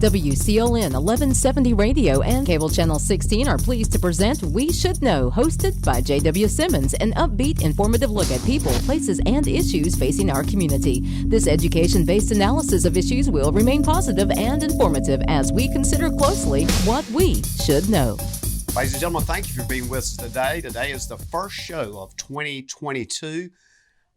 WCLN 1170 Radio and Cable Channel 16 are pleased to present We Should Know, hosted by J.W. Simmons, an upbeat, informative look at people, places, and issues facing our community. This education-based analysis of issues will remain positive and informative as we consider closely what we should know. Ladies and gentlemen, thank you for being with us today. Today is the first show of 2022.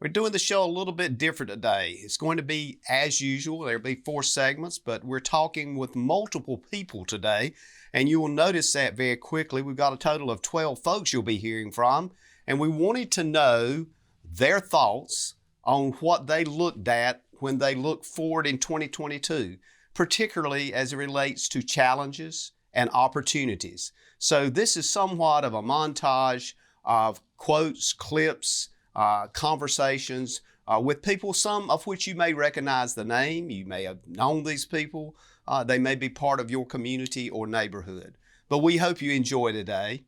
We're doing the show a little bit different today. It's going to be as usual. There'll be 4 segments, but we're talking with multiple people today, and you will notice that very quickly. We've got a total of 12 folks you'll be hearing from, and we wanted to know their thoughts on what they looked at when they look forward in 2022, particularly as it relates to challenges and opportunities. So this is somewhat of a montage of quotes, clips, conversations with people, some of which you may recognize the name. You may have known these people. They may be part of your community or neighborhood. But we hope you enjoy today.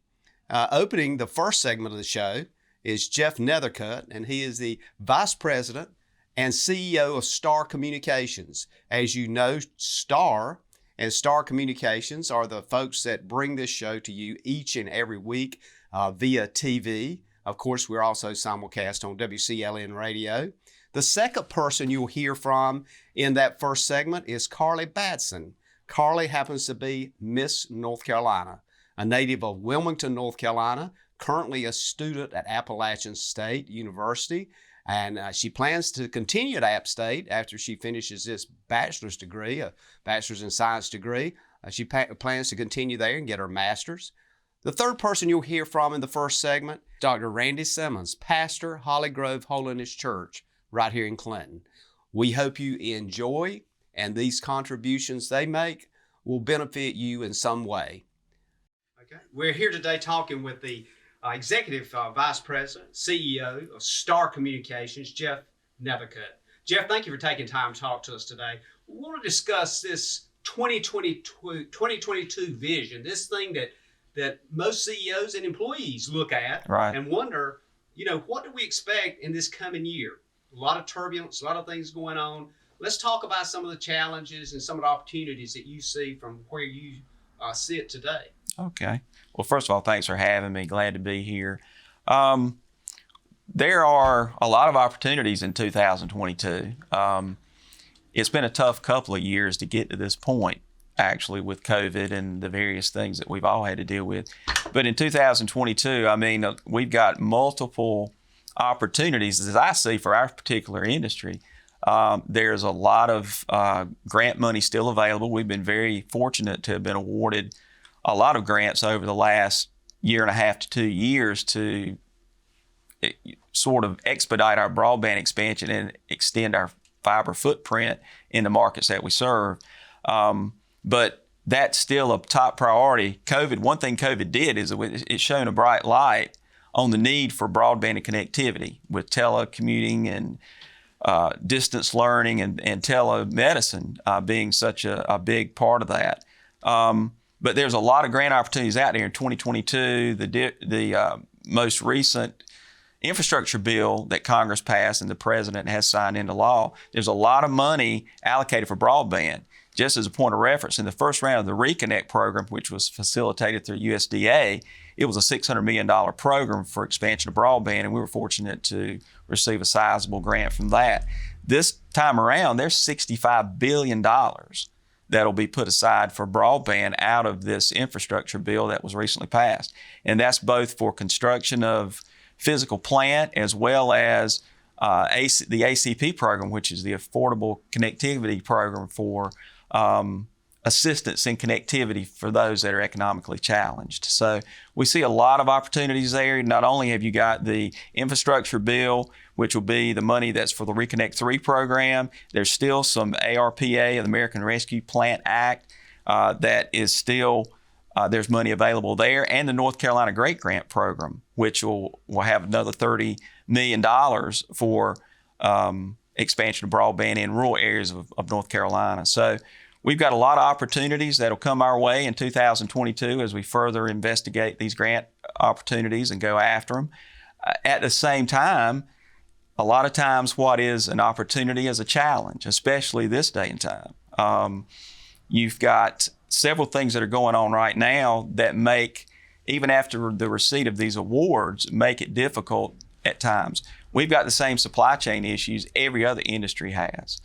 Opening the first segment of the show is Jeff Nethercutt, and he is the Vice President and CEO of Star Communications. As you know, Star and Star Communications are the folks that bring this show to you each and every week via TV. Of course, we're also simulcast on WCLN Radio. The second person you'll hear from in that first segment is Carly Batson. Carly happens to be Miss North Carolina, a native of Wilmington, North Carolina, currently a student at Appalachian State University, and she plans to continue at App State after she finishes this bachelor's degree, a bachelor's in science degree. She plans to continue there and get her master's. The third person you'll hear from in the first segment, Dr. Randy Simmons, pastor, Holly Grove Holiness Church, right here in Clinton. We hope you enjoy, and these contributions they make will benefit you in some way. Okay, we're here today talking with the Executive Vice President, CEO of Star Communications, Jeff Nethercutt. Jeff, thank you for taking time to talk to us today. We want to discuss this 2022 vision, this thing that most CEOs and employees look at and wonder, what do we expect in this coming year? A lot of turbulence, a lot of things going on. Let's talk about some of the challenges and some of the opportunities that you see from where you sit today. Okay. Well, first of all, thanks for having me. Glad to be here. There are a lot of opportunities in 2022. It's been a tough couple of years to get to this point, actually, with COVID and the various things that we've all had to deal with. But in 2022, we've got multiple opportunities, as I see, for our particular industry. There's a lot of grant money still available. We've been very fortunate to have been awarded a lot of grants over the last 1.5 to 2 years to sort of expedite our broadband expansion and extend our fiber footprint in the markets that we serve. But that's still a top priority. One thing COVID did is it shone a bright light on the need for broadband and connectivity with telecommuting and distance learning and telemedicine being such a big part of that. But there's a lot of grant opportunities out there in 2022. The most recent infrastructure bill that Congress passed and the president has signed into law, there's a lot of money allocated for broadband. Just as a point of reference, in the first round of the Reconnect program, which was facilitated through USDA, it was a $600 million program for expansion of broadband, and we were fortunate to receive a sizable grant from that. This time around, there's $65 billion that'll be put aside for broadband out of this infrastructure bill that was recently passed. And that's both for construction of physical plant as well as the ACP program, which is the Affordable Connectivity Program for assistance in connectivity for those that are economically challenged. So we see a lot of opportunities there. Not only have you got the infrastructure bill, which will be the money that's for the Reconnect 3 program, there's still some ARPA, the American Rescue Plan Act, that is still, there's money available there, and the North Carolina Great Grant Program, which will have another $30 million for expansion of broadband in rural areas of North Carolina. So we've got a lot of opportunities that'll come our way in 2022 as we further investigate these grant opportunities and go after them. At the same time, a lot of times what is an opportunity is a challenge, especially this day and time. you've got several things that are going on right now that make, even after the receipt of these awards, make it difficult at times. We've got the same supply chain issues every other industry has.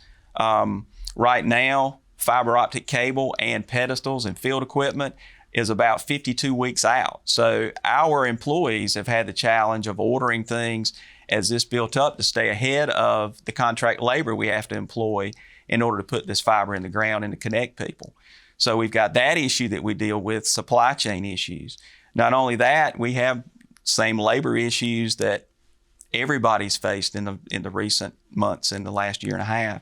Right now, fiber optic cable and pedestals and field equipment is about 52 weeks out. So our employees have had the challenge of ordering things as this built up to stay ahead of the contract labor we have to employ in order to put this fiber in the ground and to connect people. So we've got that issue that we deal with, supply chain issues. Not only that, we have same labor issues that everybody's faced in the recent months, in the last year and a half.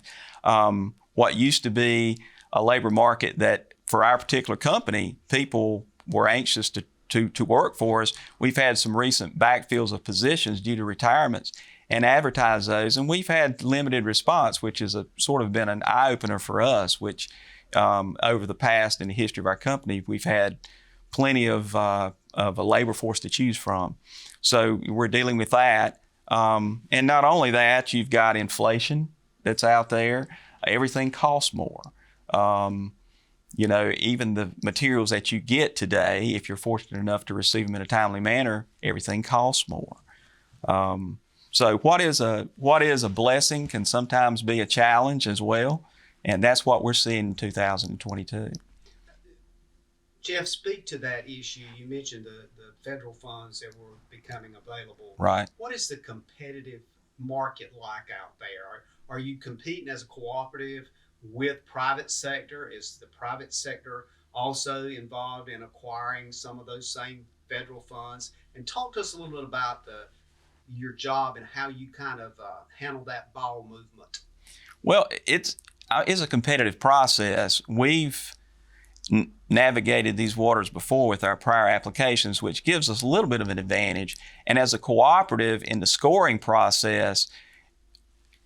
What used to be a labor market that for our particular company, people were anxious to work for us, we've had some recent backfills of positions due to retirements and advertise those. And we've had limited response, which has sort of been an eye-opener for us, which over the past in the history of our company, we've had plenty of a labor force to choose from. So we're dealing with that. And not only that, you've got inflation that's out there. Everything costs more. Even the materials that you get today, if you're fortunate enough to receive them in a timely manner, everything costs more. So what is a blessing can sometimes be a challenge as well. And that's what we're seeing in 2022. Jeff, speak to that issue. You mentioned the federal funds that were becoming available. Right. What is the competitive market like out there? Are you competing as a cooperative with private sector? Is the private sector also involved in acquiring some of those same federal funds? And talk to us a little bit about your job and how you kind of handle that ball movement. Well, it's a competitive process. We've navigated these waters before with our prior applications, which gives us a little bit of an advantage. And as a cooperative in the scoring process,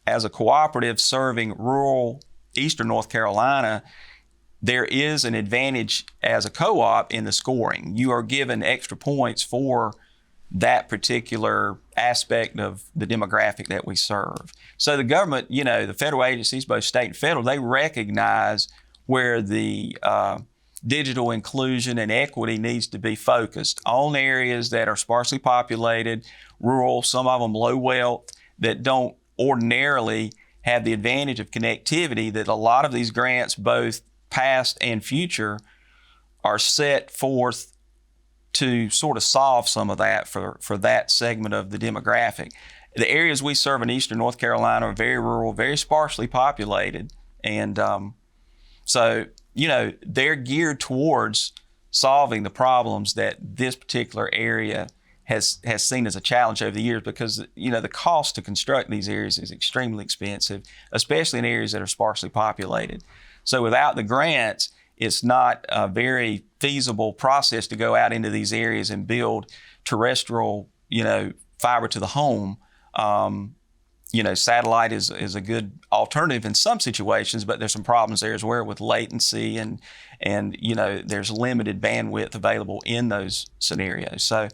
as a cooperative serving rural Eastern North Carolina, there is an advantage as a co-op in the scoring. You are given extra points for that particular aspect of the demographic that we serve. So the government, the federal agencies, both state and federal, they recognize where the digital inclusion and equity needs to be focused on areas that are sparsely populated, rural, some of them low wealth, that don't ordinarily have the advantage of connectivity, that a lot of these grants, both past and future, are set forth to sort of solve some of that for that segment of the demographic. The areas we serve in Eastern North Carolina are very rural, very sparsely populated. And so, they're geared towards solving the problems that this particular area has seen as a challenge over the years, because, the cost to construct these areas is extremely expensive, especially in areas that are sparsely populated. So without the grants, it's not a very feasible process to go out into these areas and build terrestrial, fiber to the home. Satellite is a good alternative in some situations, but there's some problems there as well with latency and there's limited bandwidth available in those scenarios. So,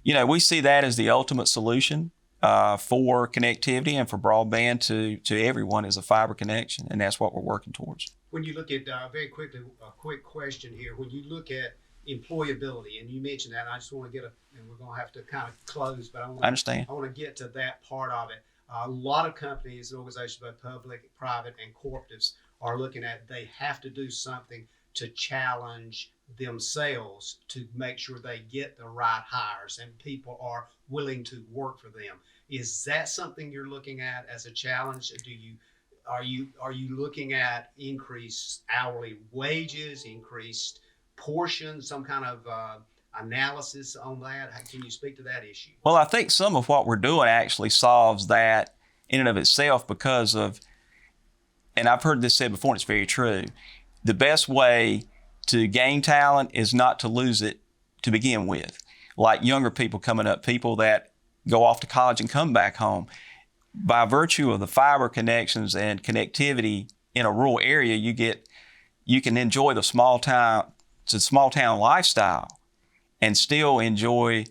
we see that as the ultimate solution for connectivity and for broadband to everyone is a fiber connection, and that's what we're working towards. When you look at, very quickly, a quick question here, when you look at employability, and you mentioned that, and I just want to and we're going to have to kind of close, but I want to get to that part of it. A lot of companies, organizations, both public, private, and cooperatives are looking at, they have to do something to challenge themselves to make sure they get the right hires and people are willing to work for them. Is that something you're looking at as a challenge? Are you looking at increased hourly wages, increased portions, some kind of analysis on that? Can you speak to that issue? Well, I think some of what we're doing actually solves that in and of itself because of, and I've heard this said before, and it's very true, the best way to gain talent is not to lose it to begin with. Like younger people coming up, people that go off to college and come back home. By virtue of the fiber connections and connectivity in a rural area, you can enjoy the small town lifestyle and still enjoy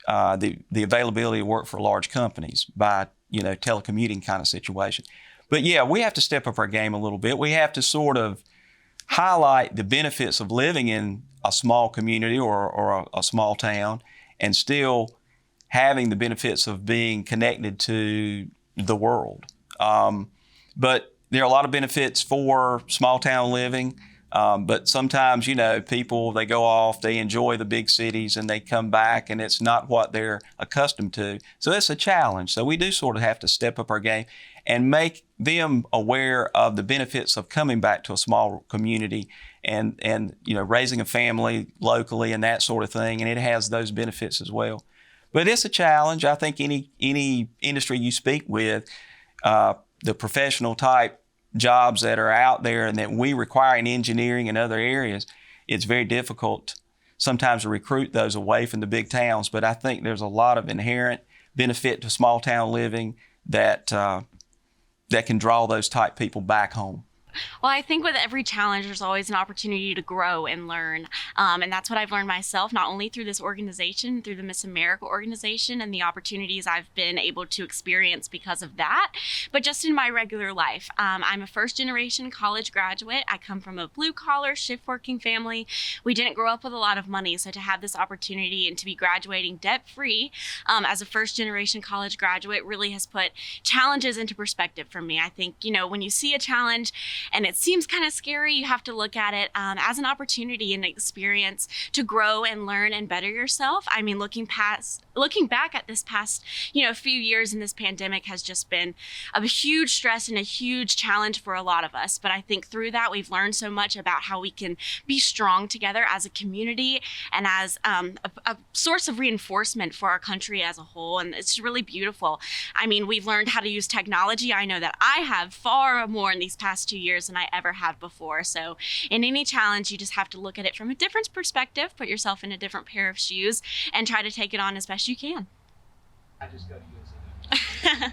the availability to work for large companies by telecommuting kind of situation. But yeah, we have to step up our game a little bit. We have to sort of highlight the benefits of living in a small community or a small town and still having the benefits of being connected to the world. But there are a lot of benefits for small town living. But sometimes, people, they go off, they enjoy the big cities, and they come back, and it's not what they're accustomed to. So it's a challenge. So we do sort of have to step up our game and make them aware of the benefits of coming back to a small community and raising a family locally and that sort of thing. And it has those benefits as well. But it's a challenge. I think any industry you speak with, the professional type jobs that are out there and that we require in engineering and other areas, it's very difficult sometimes to recruit those away from the big towns. But I think there's a lot of inherent benefit to small town living that can draw those type people back home. Well, I think with every challenge, there's always an opportunity to grow and learn. And that's what I've learned myself, not only through this organization, through the Miss America organization and the opportunities I've been able to experience because of that, but just in my regular life. I'm a first-generation college graduate. I come from a blue-collar, shift-working family. We didn't grow up with a lot of money, so to have this opportunity and to be graduating debt-free as a first-generation college graduate really has put challenges into perspective for me. I think, when you see a challenge, and it seems kind of scary, you have to look at it as an opportunity and experience to grow and learn and better yourself. I mean, looking back at this past, few years in this pandemic has just been a huge stress and a huge challenge for a lot of us. But I think through that, we've learned so much about how we can be strong together as a community and as a source of reinforcement for our country as a whole. And it's really beautiful. I mean, we've learned how to use technology. I know that I have far more in these past 2 years than I ever have before. So in any challenge, you just have to look at it from a different perspective, put yourself in a different pair of shoes, and try to take it on as best you can. I just got to use it.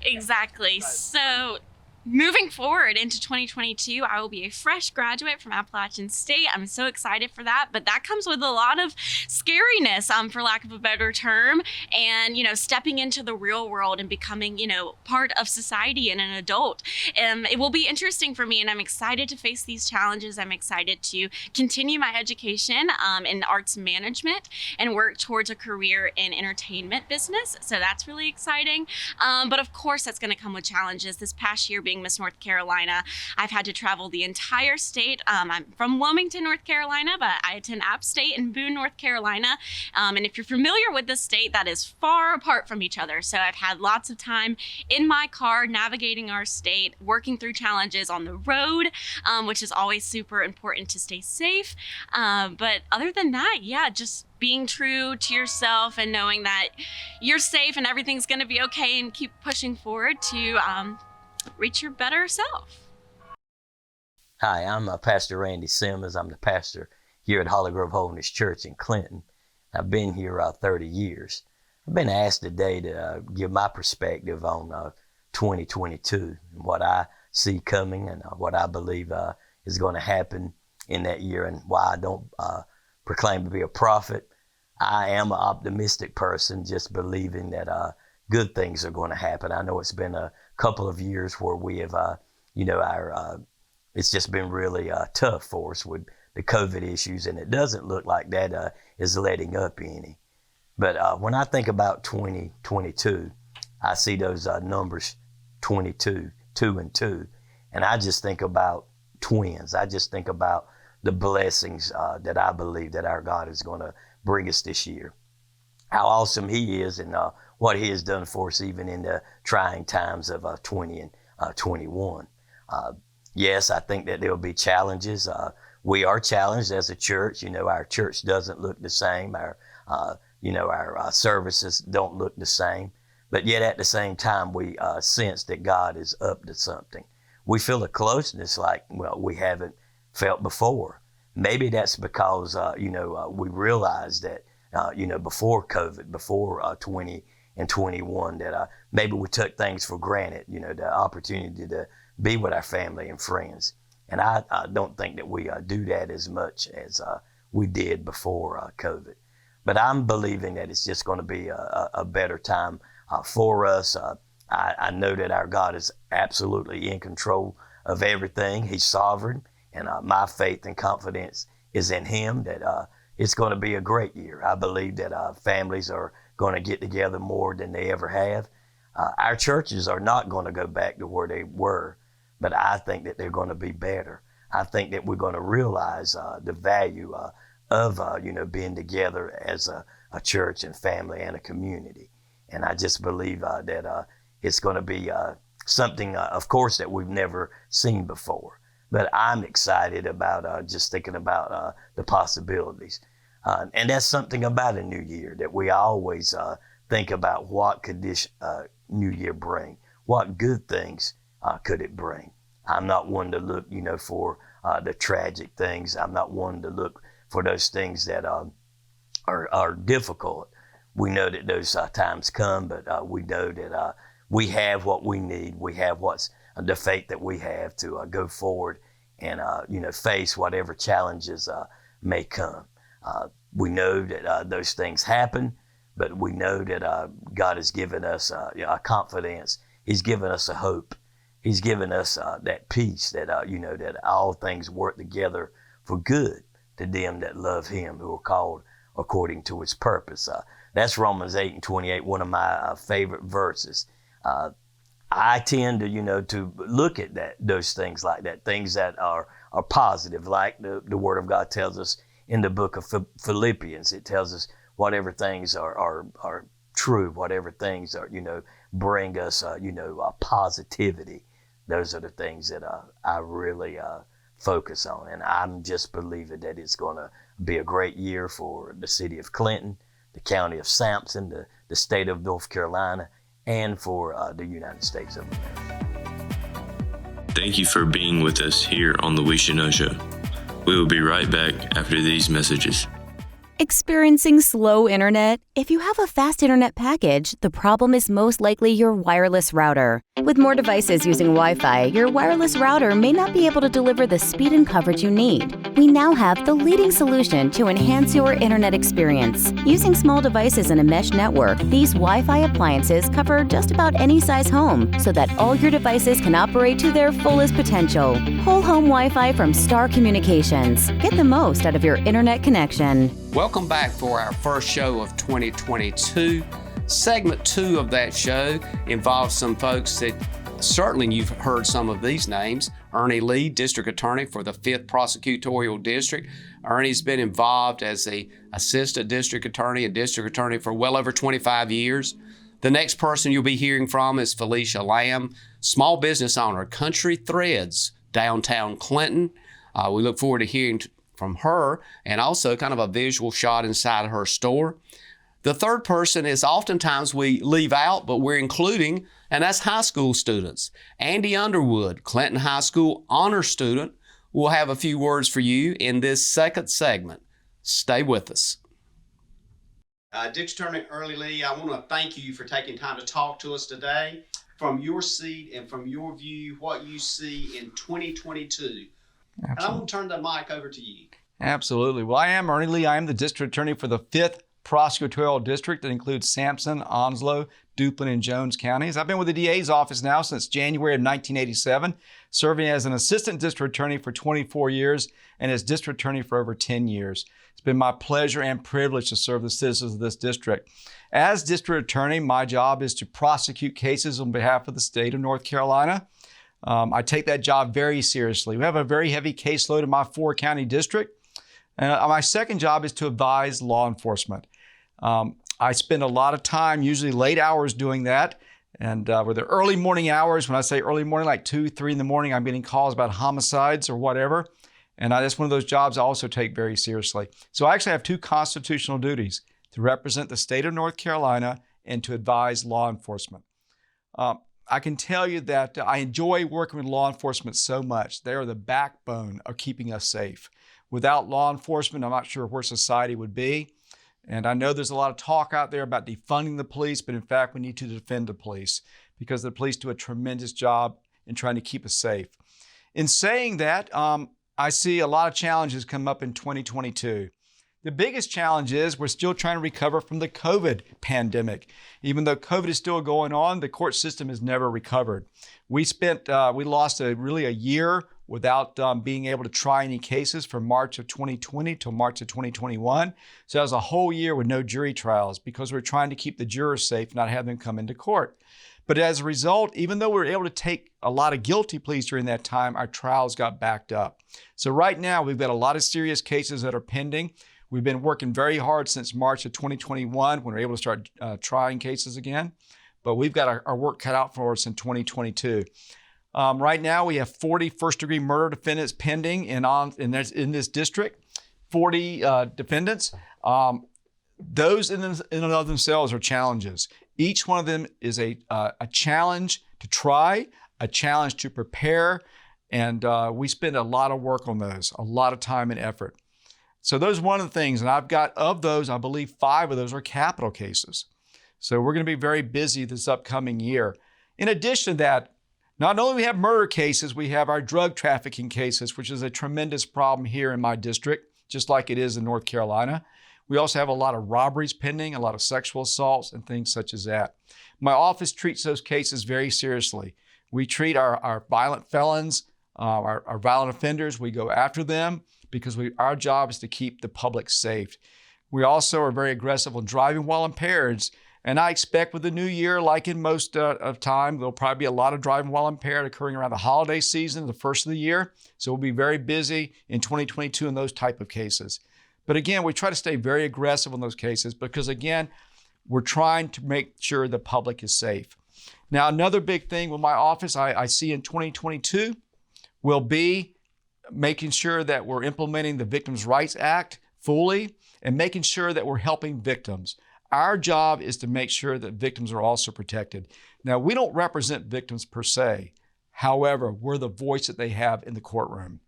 Exactly. So moving forward into 2022, I will be a fresh graduate from Appalachian State. I'm so excited for that, but that comes with a lot of scariness, for lack of a better term, and, stepping into the real world and becoming, part of society and an adult. It will be interesting for me, and I'm excited to face these challenges. I'm excited to continue my education in arts management and work towards a career in entertainment business. So that's really exciting. But of course, that's going to come with challenges. This past year, being Miss North Carolina, I've had to travel the entire state. I'm from Wilmington, North Carolina, but I attend App State in Boone, North Carolina. And if you're familiar with the state, that is far apart from each other. So I've had lots of time in my car navigating our state, working through challenges on the road, which is always super important to stay safe. But other than that, just being true to yourself and knowing that you're safe and everything's going to be okay, and keep pushing forward to reach your better self. Hi, I'm Pastor Randy Simmons. I'm the pastor here at Holly Grove Holiness Church in Clinton. I've been here 30 years. I've been asked today to give my perspective on 2022 and what I see coming and what I believe is going to happen in that year, and why I don't proclaim to be a prophet. I am an optimistic person, just believing that good things are going to happen. I know it's been a couple of years where we have, it's just been really tough for us with the COVID issues, and it doesn't look like that is letting up any. But when I think about 2022, I see those numbers 22, 2 and 2, and I just think about twins. I just think about the blessings that I believe that our God is going to bring us this year. How awesome He is, and what He has done for us even in the trying times of 20 and 21. Yes, I think that there will be challenges. We are challenged as a church. Our church doesn't look the same. Our services don't look the same. But yet at the same time, we sense that God is up to something. We feel a closeness like, we haven't felt before. Maybe that's because, we realized that, before COVID, before 20 and 21, that maybe we took things for granted, the opportunity to be with our family and friends. And I don't think that we do that as much as we did before COVID. But I'm believing that it's just going to be a better time for us. I know that our God is absolutely in control of everything. He's sovereign. And my faith and confidence is in him that it's going to be a great year. I believe that families are going to get together more than they ever have. Our churches are not going to go back to where they were, but I think that they're going to be better. I think that we're going to realize the value of being together as a church and family and a community. And I just believe that it's going to be something, of course, that we've never seen before. But I'm excited about just thinking about the possibilities. And that's something about a new year, that we always think about what could this new year bring? What good things could it bring? I'm not one to look, for the tragic things. I'm not one to look for those things that are difficult. We know that those times come, but we know that we have what we need. We have what's the faith that we have to go forward and face whatever challenges may come. We know that those things happen, but we know that God has given us a confidence. He's given us a hope. He's given us that peace that that all things work together for good to them that love Him, who are called according to His purpose. That's Romans 8:28, one of my favorite verses. I tend to look at those things like that, things that are positive, like the Word of God tells us in the book of Philippians. It tells us whatever things are true, whatever things are, bring us, positivity. Those are the things that I really focus on. And I'm just believing that it's going to be a great year for the city of Clinton, the county of Sampson, the state of North Carolina, and for the United States of America. Thank you for being with us here on the We Should Know Show. We will be right back after these messages. Experiencing slow internet? If you have a fast internet package, the problem is most likely your wireless router. With more devices using Wi-Fi, your wireless router may not be able to deliver the speed and coverage you need. We now have the leading solution to enhance your internet experience. Using small devices in a mesh network, these Wi-Fi appliances cover just about any size home so that all your devices can operate to their fullest potential. Whole home Wi-Fi from Star Communications. Get the most out of your internet connection. Welcome back for our first show of 2022. Segment 2 of that show involves some folks that certainly you've heard some of these names. Ernie Lee, District Attorney for the 5th Prosecutorial District. Ernie's been involved as an Assistant District Attorney and District Attorney for well over 25 years. The next person you'll be hearing from is Felicia Lamb, small business owner, Country Threads, downtown Clinton. We look forward to hearing from her, and also kind of a visual shot inside of her store. The third person is oftentimes we leave out, but we're including, and that's high school students. Andy Underwood, Clinton High School honor student, will have a few words for you in this second segment. Stay with us. District Attorney Ernie Lee, I want to thank you for taking time to talk to us today. From your seat and from your view, what you see in 2022. Absolutely. And I'm going to turn the mic over to you. Absolutely. Well, I am Ernie Lee. I am the District Attorney for the 5th Prosecutorial District that includes Sampson, Onslow, Duplin, and Jones counties. I've been with the DA's office now since January of 1987, serving as an Assistant District Attorney for 24 years and as District Attorney for over 10 years. It's been my pleasure and privilege to serve the citizens of this district. As District Attorney, my job is to prosecute cases on behalf of the state of North Carolina. I take that job very seriously. We have a very heavy caseload in my 4-county district. And my second job is to advise law enforcement. I spend a lot of time, usually late hours, doing that. And with the early morning hours, when I say early morning, like 2, 3 in the morning, I'm getting calls about homicides or whatever. And that's one of those jobs I also take very seriously. So I actually have 2 constitutional duties: to represent the state of North Carolina and to advise law enforcement. I can tell you that I enjoy working with law enforcement so much. They are the backbone of keeping us safe. Without law enforcement, I'm not sure where society would be. And I know there's a lot of talk out there about defunding the police, but in fact, we need to defend the police because the police do a tremendous job in trying to keep us safe. In saying that, I see a lot of challenges come up in 2022. The biggest challenge is we're still trying to recover from the COVID pandemic. Even though COVID is still going on, the court system has never recovered. We lost really a year without being able to try any cases from March of 2020 till March of 2021. So that was a whole year with no jury trials because we're trying to keep the jurors safe, not have them come into court. But as a result, even though we were able to take a lot of guilty pleas during that time, our trials got backed up. So right now, we've got a lot of serious cases that are pending. We've been working very hard since March of 2021 when we were able to start trying cases again. But we've got our work cut out for us in 2022. Right now, we have 40 first-degree murder defendants pending in this district, 40 defendants. Those in and of themselves are challenges. Each one of them is a challenge to try, a challenge to prepare, and we spend a lot of work on those, a lot of time and effort. So those are one of the things, and I've got, of those, I believe 5 of those are capital cases. So we're going to be very busy this upcoming year. In addition to that, not only do we have murder cases, we have our drug trafficking cases, which is a tremendous problem here in my district, just like it is in North Carolina. We also have a lot of robberies pending, a lot of sexual assaults and things such as that. My office treats those cases very seriously. We treat our violent felons, our violent offenders, we go after them because our job is to keep the public safe. We also are very aggressive on driving while impaired. And I expect with the new year, like in most of time, there'll probably be a lot of driving while impaired occurring around the holiday season, the first of the year. So we'll be very busy in 2022 in those type of cases. But again, we try to stay very aggressive on those cases because again, we're trying to make sure the public is safe. Now, another big thing with my office I see in 2022 will be making sure that we're implementing the Victims' Rights Act fully and making sure that we're helping victims. Our job is to make sure that victims are also protected. Now, we don't represent victims per se. However, we're the voice that they have in the courtroom.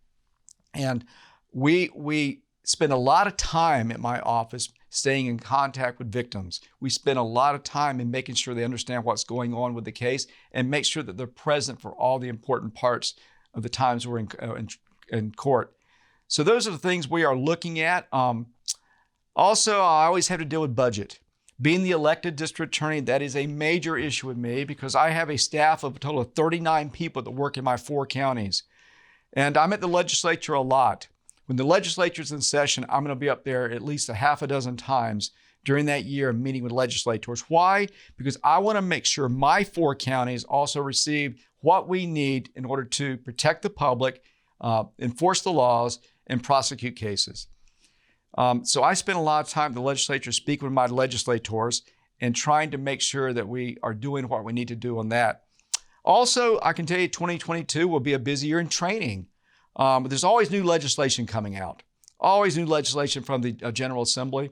And we spend a lot of time at my office staying in contact with victims. We spend a lot of time in making sure they understand what's going on with the case and make sure that they're present for all the important parts of the times we're in court. So those are the things we are looking at. Also, I always have to deal with budget. Being the elected district attorney, that is a major issue with me because I have a staff of a total of 39 people that work in my 4 counties. And I'm at the legislature a lot. When the legislature's in session, I'm going to be up there at least a half a dozen times during that year meeting with legislators. Why? Because I want to make sure my 4 counties also receive what we need in order to protect the public, enforce the laws, and prosecute cases. So I spend a lot of time in the legislature speaking with my legislators and trying to make sure that we are doing what we need to do on that. Also, I can tell you 2022 will be a busy year in training. There's always new legislation coming out, always new legislation from the General Assembly.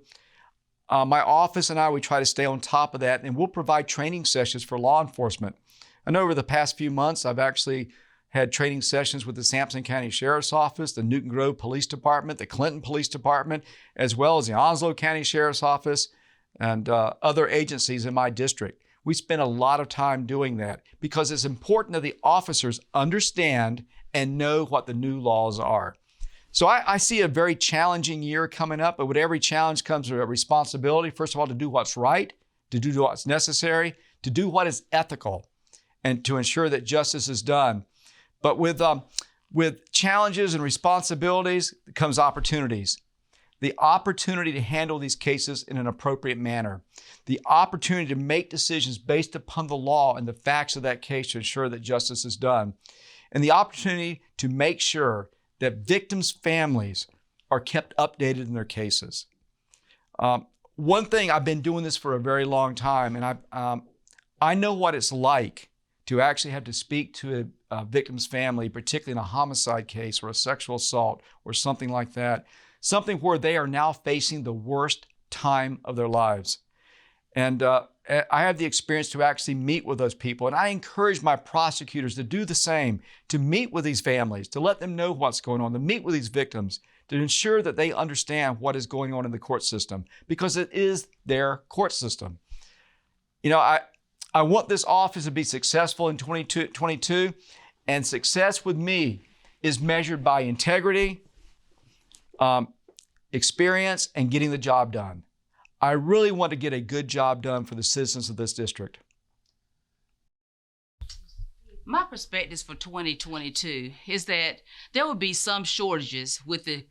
My office and I, we try to stay on top of that, and we'll provide training sessions for law enforcement. I know over the past few months, I've actually had training sessions with the Sampson County Sheriff's Office, the Newton Grove Police Department, the Clinton Police Department, as well as the Onslow County Sheriff's Office and other agencies in my district. We spend a lot of time doing that because it's important that the officers understand and know what the new laws are. So I see a very challenging year coming up, but with every challenge comes a responsibility, first of all, to do what's right, to do what's necessary, to do what is ethical, and to ensure that justice is done. But with challenges and responsibilities comes opportunities. The opportunity to handle these cases in an appropriate manner. The opportunity to make decisions based upon the law and the facts of that case to ensure that justice is done. And the opportunity to make sure that victims' families are kept updated in their cases. One thing, I've been doing this for a very long time, and I know what it's like to actually have to speak to a victim's family, particularly in a homicide case or a sexual assault or something like that, something where they are now facing the worst time of their lives. And I have the experience to actually meet with those people, and I encourage my prosecutors to do the same, to meet with these families, to let them know what's going on, to meet with these victims, to ensure that they understand what is going on in the court system, because it is their court system. You know, I want this office to be successful in 2022, and success with me is measured by integrity, experience, and getting the job done. I really want to get a good job done for the citizens of this district. My perspectives for 2022 is that there will be some shortages with the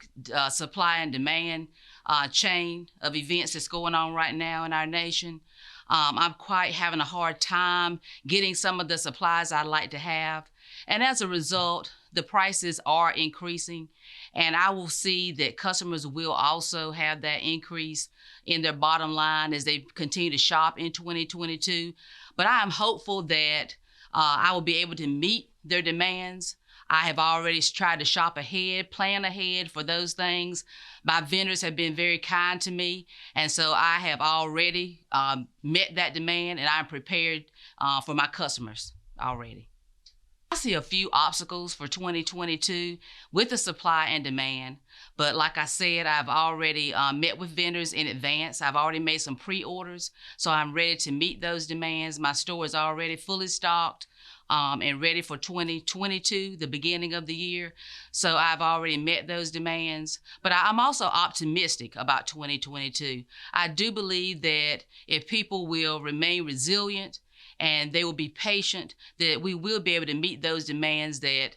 supply and demand chain of events that's going on right now in our nation. I'm quite having a hard time getting some of the supplies I'd like to have. And as a result, the prices are increasing. And I will see that customers will also have that increase in their bottom line as they continue to shop in 2022. But I am hopeful that I will be able to meet their demands. I have already tried to shop ahead, plan ahead for those things. My vendors have been very kind to me, and so I have already met that demand, and I'm prepared for my customers already. I see a few obstacles for 2022 with the supply and demand, but like I said, I've already met with vendors in advance. I've already made some pre-orders, so I'm ready to meet those demands. My store is already fully stocked and ready for 2022, the beginning of the year. So I've already met those demands, but I'm also optimistic about 2022. I do believe that if people will remain resilient and they will be patient, that we will be able to meet those demands that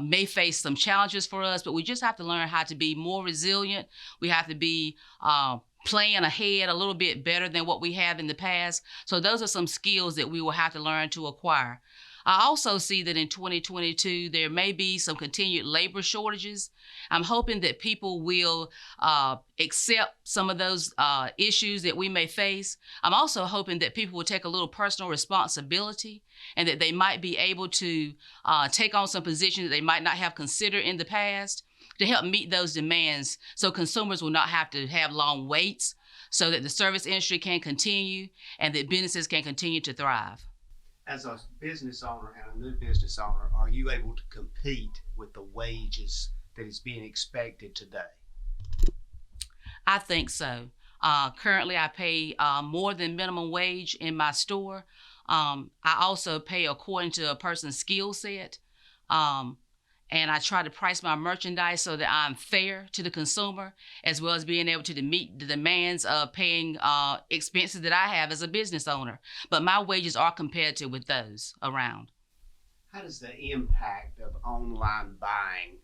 may face some challenges for us, but we just have to learn how to be more resilient. We have to be plan ahead a little bit better than what we have in the past. So those are some skills that we will have to learn to acquire. I also see that in 2022, there may be some continued labor shortages. I'm hoping that people will accept some of those issues that we may face. I'm also hoping that people will take a little personal responsibility and that they might be able to take on some positions that they might not have considered in the past to help meet those demands so consumers will not have to have long waits, so that the service industry can continue and that businesses can continue to thrive. As a business owner and a new business owner, are you able to compete with the wages that is being expected today? I think so. Currently, I pay more than minimum wage in my store. I also pay according to a person's skill set. And I try to price my merchandise so that I'm fair to the consumer, as well as being able to meet the demands of paying expenses that I have as a business owner. But my wages are competitive with those around. How does the impact of online buying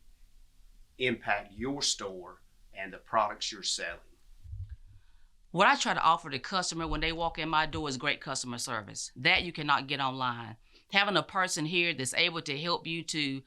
impact your store and the products you're selling? What I try to offer the customer when they walk in my door is great customer service. That you cannot get online. Having a person here that's able to help you to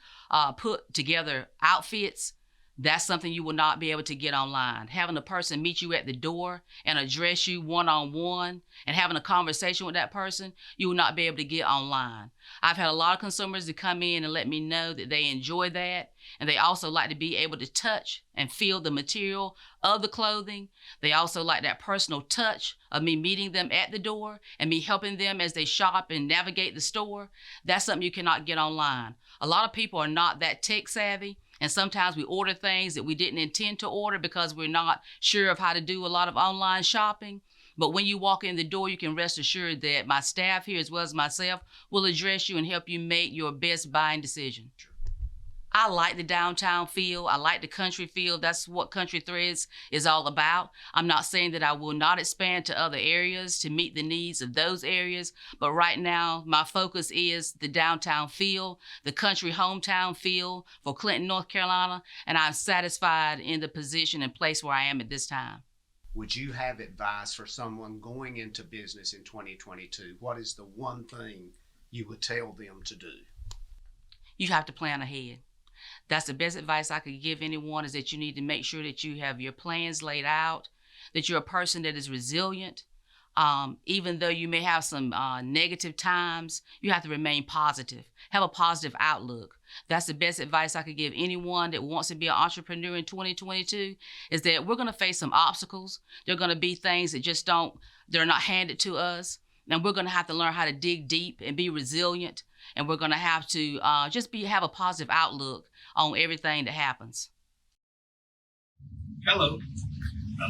put together outfits, that's something you will not be able to get online. Having a person meet you at the door and address you one-on-one and having a conversation with that person, you will not be able to get online. I've had a lot of consumers to come in and let me know that they enjoy that, and they also like to be able to touch and feel the material of the clothing. They also like that personal touch of me meeting them at the door and me helping them as they shop and navigate the store. That's something you cannot get online. A lot of people are not that tech savvy, and sometimes we order things that we didn't intend to order because we're not sure of how to do a lot of online shopping. But when you walk in the door, you can rest assured that my staff here, as well as myself, will address you and help you make your best buying decision. I like the downtown feel. I like the country feel. That's what Country Threads is all about. I'm not saying that I will not expand to other areas to meet the needs of those areas, but right now my focus is the downtown feel, the country hometown feel for Clinton, North Carolina, and I'm satisfied in the position and place where I am at this time. Would you have advice for someone going into business in 2022? What is the one thing you would tell them to do? You have to plan ahead. That's the best advice I could give anyone, is that you need to make sure that you have your plans laid out, that you're a person that is resilient. Even though you may have some negative times, you have to remain positive. Have a positive outlook. That's the best advice I could give anyone that wants to be an entrepreneur in 2022, is that we're going to face some obstacles. There are going to be things that they're not handed to us. And we're going to have to learn how to dig deep and be resilient. And we're going to have to have a positive outlook on everything that happens. Hello,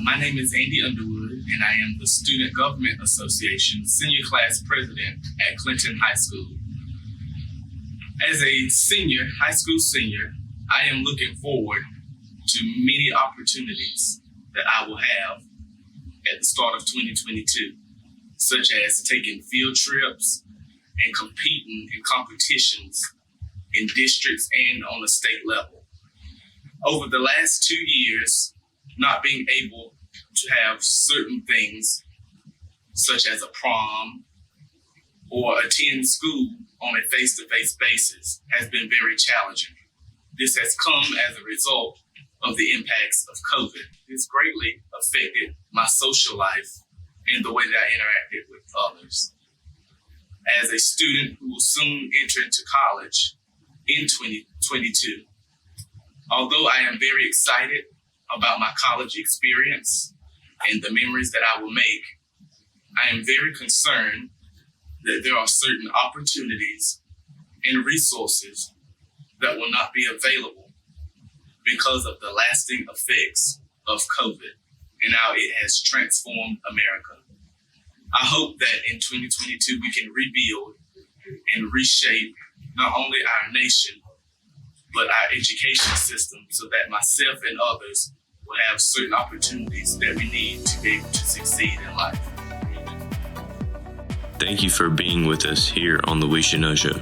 my name is Andy Underwood, and I am the Student Government Association Senior Class President at Clinton High School. As a high school senior, I am looking forward to many opportunities that I will have at the start of 2022, such as taking field trips and competing in competitions in districts and on a state level. Over the last 2 years, not being able to have certain things, such as a prom or attend school on a face-to-face basis, has been very challenging. This has come as a result of the impacts of COVID. It's greatly affected my social life and the way that I interacted with others. As a student who will soon enter into college in 2022, although I am very excited about my college experience and the memories that I will make, I am very concerned that there are certain opportunities and resources that will not be available because of the lasting effects of COVID and how it has transformed America. I hope that in 2022 we can rebuild and reshape not only our nation, but our education system so that myself and others will have certain opportunities that we need to be able to succeed in life. Thank you for being with us here on the We Should Know Show.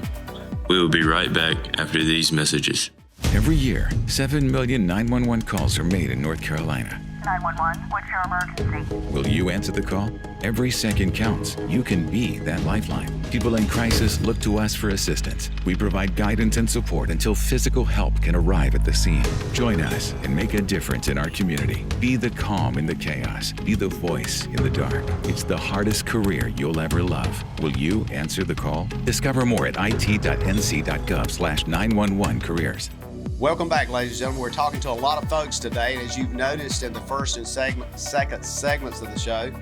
We will be right back after these messages. Every year, 7 million 911 calls are made in North Carolina. 911, what's your emergency? Will you answer the call? Every second counts. You can be that lifeline. People in crisis look to us for assistance. We provide guidance and support until physical help can arrive at the scene. Join us and make a difference in our community. Be the calm in the chaos. Be the voice in the dark. It's the hardest career you'll ever love. Will you answer the call? Discover more at it.nc.gov/911careers. Welcome back, ladies and gentlemen. We're talking to a lot of folks today, and as you've noticed in the first and second segments of the show,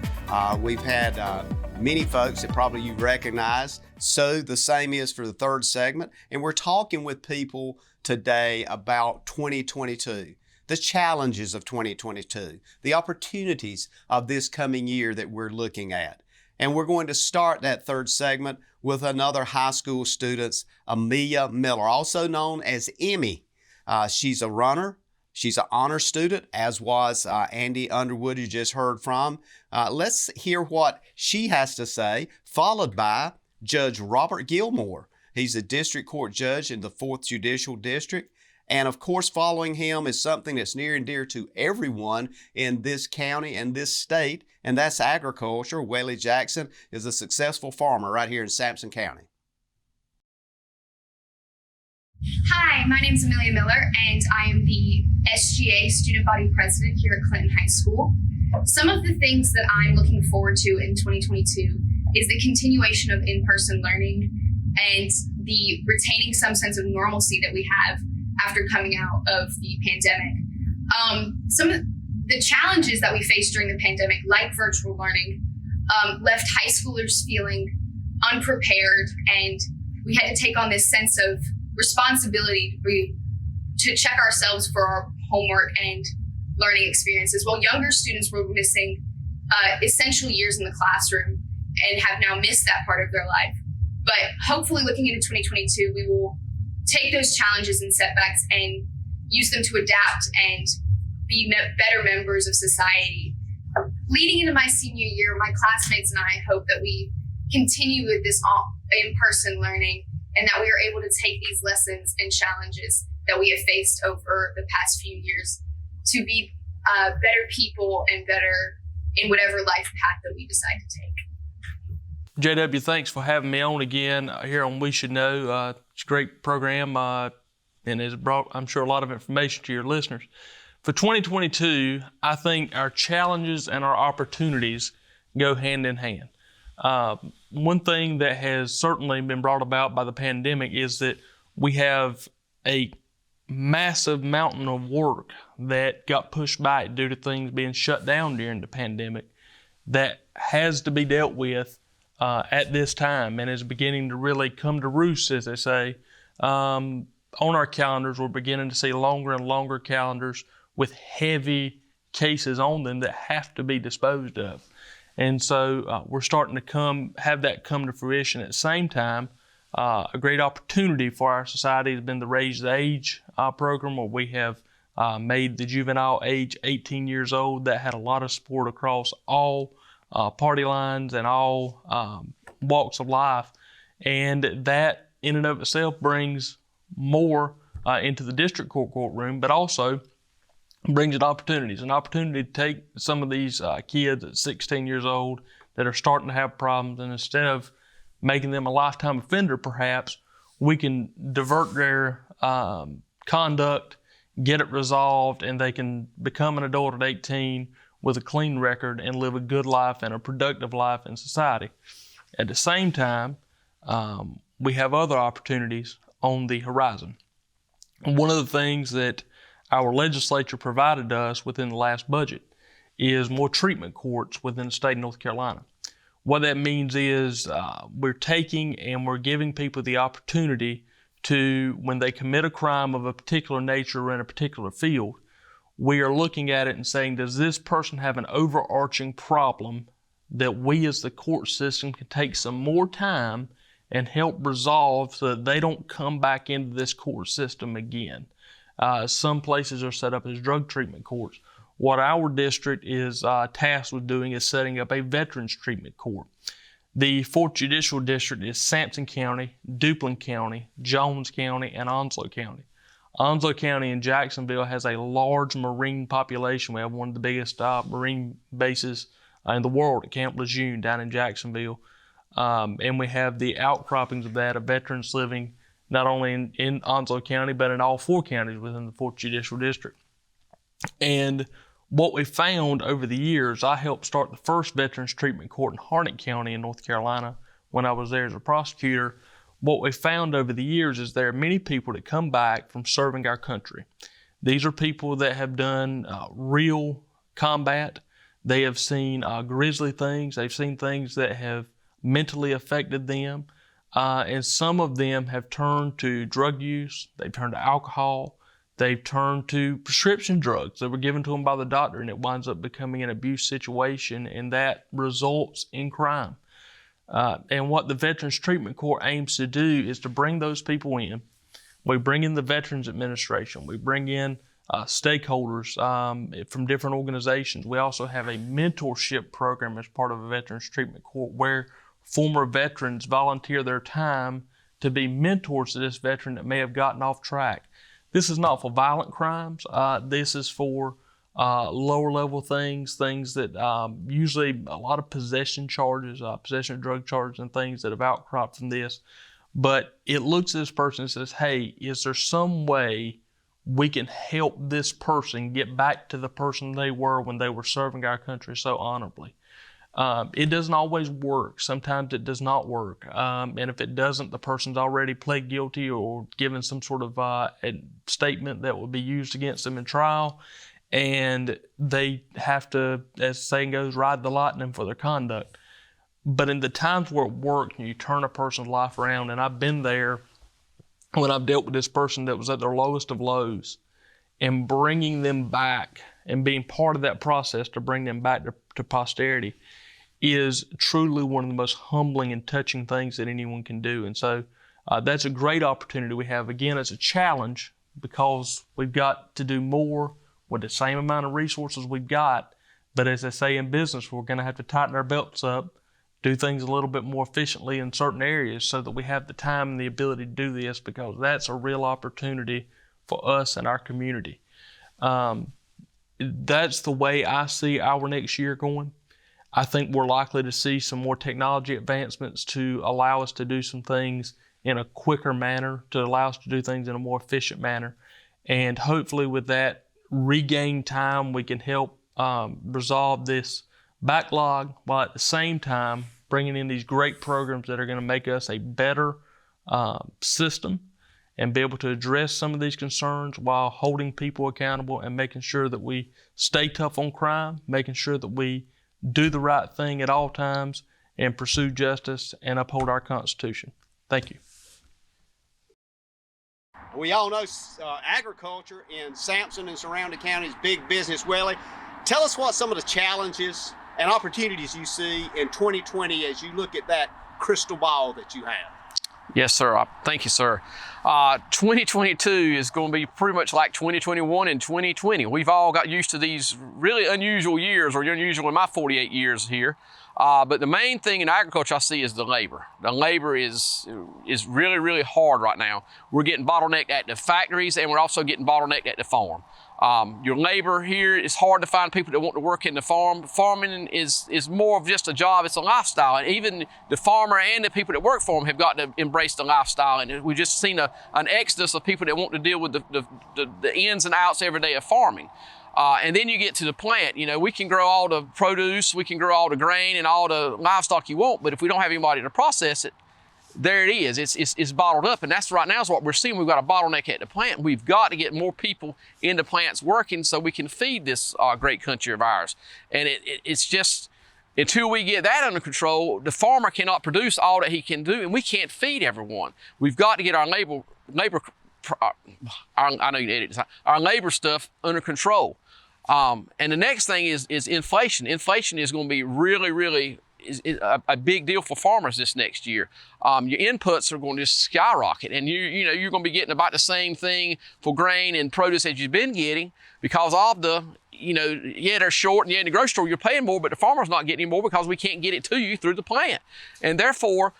we've had many folks that probably you recognize. So the same is for the third segment, and we're talking with people today about 2022, the challenges of 2022, the opportunities of this coming year that we're looking at. And we're going to start that third segment with another high school student, Amelia Miller, also known as Emmy. She's a runner. She's an honor student, as was Andy Underwood, you just heard from. Let's hear what she has to say, followed by Judge Robert Gilmore. He's a district court judge in the 4th Judicial District. And of course, following him is something that's near and dear to everyone in this county and this state, and that's agriculture. Weillie Jackson is a successful farmer right here in Sampson County. Hi, my name is Amelia Miller, and I am the SGA Student Body President here at Clinton High School. Some of the things that I'm looking forward to in 2022 is the continuation of in-person learning and the retaining some sense of normalcy that we have after coming out of the pandemic. Some of the challenges that we faced during the pandemic, like virtual learning, left high schoolers feeling unprepared, and we had to take on this sense of responsibility to check ourselves for our homework and learning experiences, while younger students were missing essential years in the classroom and have now missed that part of their life. But hopefully looking into 2022, we will take those challenges and setbacks and use them to adapt and be better members of society. Leading into my senior year, my classmates and I hope that we continue with this in-person learning and that we are able to take these lessons and challenges that we have faced over the past few years to be better people and better in whatever life path that we decide to take. JW, thanks for having me on again here on We Should Know. It's a great program and it's brought, I'm sure, a lot of information to your listeners. For 2022, I think our challenges and our opportunities go hand in hand. One thing that has certainly been brought about by the pandemic is that we have a massive mountain of work that got pushed back due to things being shut down during the pandemic that has to be dealt with at this time and is beginning to really come to roost, as they say. On our calendars, we're beginning to see longer and longer calendars with heavy cases on them that have to be disposed of. And so we're starting to have that come to fruition. At the same time, a great opportunity for our society has been the Raise the Age program, where we have made the juvenile age 18 years old. That had a lot of support across all party lines and all walks of life. And that in and of itself brings more into the district courtroom, but also brings an opportunity to take some of these kids at 16 years old that are starting to have problems, and instead of making them a lifetime offender perhaps, we can divert their conduct, get it resolved, and they can become an adult at 18 with a clean record and live a good life and a productive life in society. At the same time, we have other opportunities on the horizon. One of the things that our legislature provided us within the last budget is more treatment courts within the state of North Carolina. What that means is we're taking and we're giving people the opportunity to, when they commit a crime of a particular nature or in a particular field, we are looking at it and saying, does this person have an overarching problem that we as the court system can take some more time and help resolve so that they don't come back into this court system again? Some places are set up as drug treatment courts. What our district is tasked with doing is setting up a veterans treatment court. The 4th Judicial District is Sampson County, Duplin County, Jones County, and Onslow County. Onslow County in Jacksonville has a large Marine population. We have one of the biggest Marine bases in the world at Camp Lejeune down in Jacksonville. And we have the outcroppings of that of veterans living not only in Onslow County, but in all 4 counties within the 4th Judicial District. And what we found over the years, I helped start the first Veterans Treatment Court in Harnett County in North Carolina when I was there as a prosecutor. What we found over the years is there are many people that come back from serving our country. These are people that have done real combat. They have seen grisly things. They've seen things that have mentally affected them. And some of them have turned to drug use. They've turned to alcohol. They've turned to prescription drugs that were given to them by the doctor, and it winds up becoming an abuse situation, and that results in crime. And what the Veterans Treatment Court aims to do is to bring those people in. We bring in the Veterans Administration. We bring in stakeholders from different organizations. We also have a mentorship program as part of a Veterans Treatment Court where former veterans volunteer their time to be mentors to this veteran that may have gotten off track. This is not for violent crimes. This is for lower level things that usually a lot of possession charges, possession of drug charges and things that have outcropped from this. But it looks at this person and says, hey, is there some way we can help this person get back to the person they were when they were serving our country so honorably? It doesn't always work. Sometimes it does not work. And if it doesn't, the person's already pled guilty or given some sort of a statement that will be used against them in trial. And they have to, as the saying goes, ride the lightning for their conduct. But in the times where it works and you turn a person's life around, and I've been there when I've dealt with this person that was at their lowest of lows, and bringing them back and being part of that process to bring them back to posterity is truly one of the most humbling and touching things that anyone can do. And so that's a great opportunity we have. Again, it's a challenge because we've got to do more with the same amount of resources we've got. But as I say in business, we're going to have to tighten our belts up, do things a little bit more efficiently in certain areas so that we have the time and the ability to do this, because that's a real opportunity for us and our community. That's the way I see our next year going. I think we're likely to see some more technology advancements to allow us to do some things in a quicker manner, to allow us to do things in a more efficient manner. And hopefully with that regained time, we can help resolve this backlog while at the same time bringing in these great programs that are going to make us a better system and be able to address some of these concerns while holding people accountable and making sure that we stay tough on crime, making sure that we do the right thing at all times and pursue justice and uphold our Constitution. Thank you. We all know agriculture in Sampson and surrounding counties, big business. Weillie, tell us what some of the challenges and opportunities you see in 2020 as you look at that crystal ball that you have. Yes, sir. Thank you, sir. 2022 is going to be pretty much like 2021 and 2020. We've all got used to these really unusual years, or unusual in my 48 years here. But the main thing in agriculture I see is the labor. The labor is really, really hard right now. We're getting bottlenecked at the factories, and we're also getting bottlenecked at the farm. Your labor here, it's hard to find people that want to work in the farm. Farming is more of just a job, it's a lifestyle. And even the farmer and the people that work for him have got to embrace the lifestyle. And we've just seen an exodus of people that want to deal with the ins and outs every day of farming. And then you get to the plant. You know, we can grow all the produce, we can grow all the grain and all the livestock you want, but if we don't have anybody to process it, there it is. It's bottled up, and that's right now is what we're seeing. We've got a bottleneck at the plant. We've got to get more people in the plants working so we can feed this great country of ours. And it's just, until we get that under control, the farmer cannot produce all that he can do, and we can't feed everyone. We've got to get our labor stuff under control. And the next thing is inflation. Inflation is going to be really, really is a big deal for farmers this next year. Your inputs are going to just skyrocket, and you're going to be getting about the same thing for grain and produce as you've been getting because of the, they're short, and in the grocery store you're paying more, but the farmer's not getting any more because we can't get it to you through the plant. And therefore,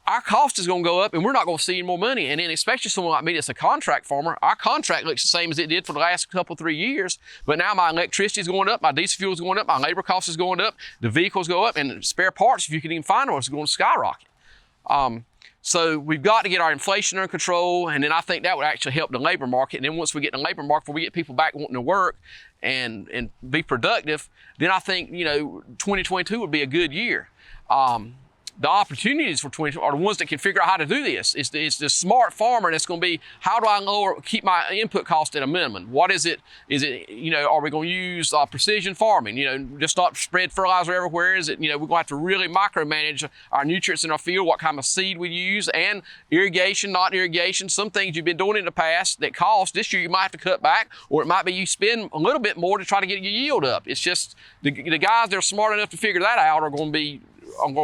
our cost is going to go up, and we're not going to see any more money. And then especially someone like me that's a contract farmer, our contract looks the same as it did for the last 3 years. But now my electricity is going up, my diesel fuel is going up, my labor cost is going up, the vehicles go up, and spare parts, if you can even find them, is going to skyrocket. So we've got to get our inflation under control, and then I think that would actually help the labor market. And then once we get in the labor market, we get people back wanting to work and be productive, then I think 2022 would be a good year. The opportunities for 2020 are the ones that can figure out how to do this. It's the smart farmer that's going to be, how do I keep my input cost at a minimum? What is it? Are we going to use precision farming? Just not spread fertilizer everywhere? Is it, we're going to have to really micromanage our nutrients in our field, what kind of seed we use, and irrigation, not irrigation. Some things you've been doing in the past that cost, this year you might have to cut back, or it might be you spend a little bit more to try to get your yield up. It's just the guys that are smart enough to figure that out are going to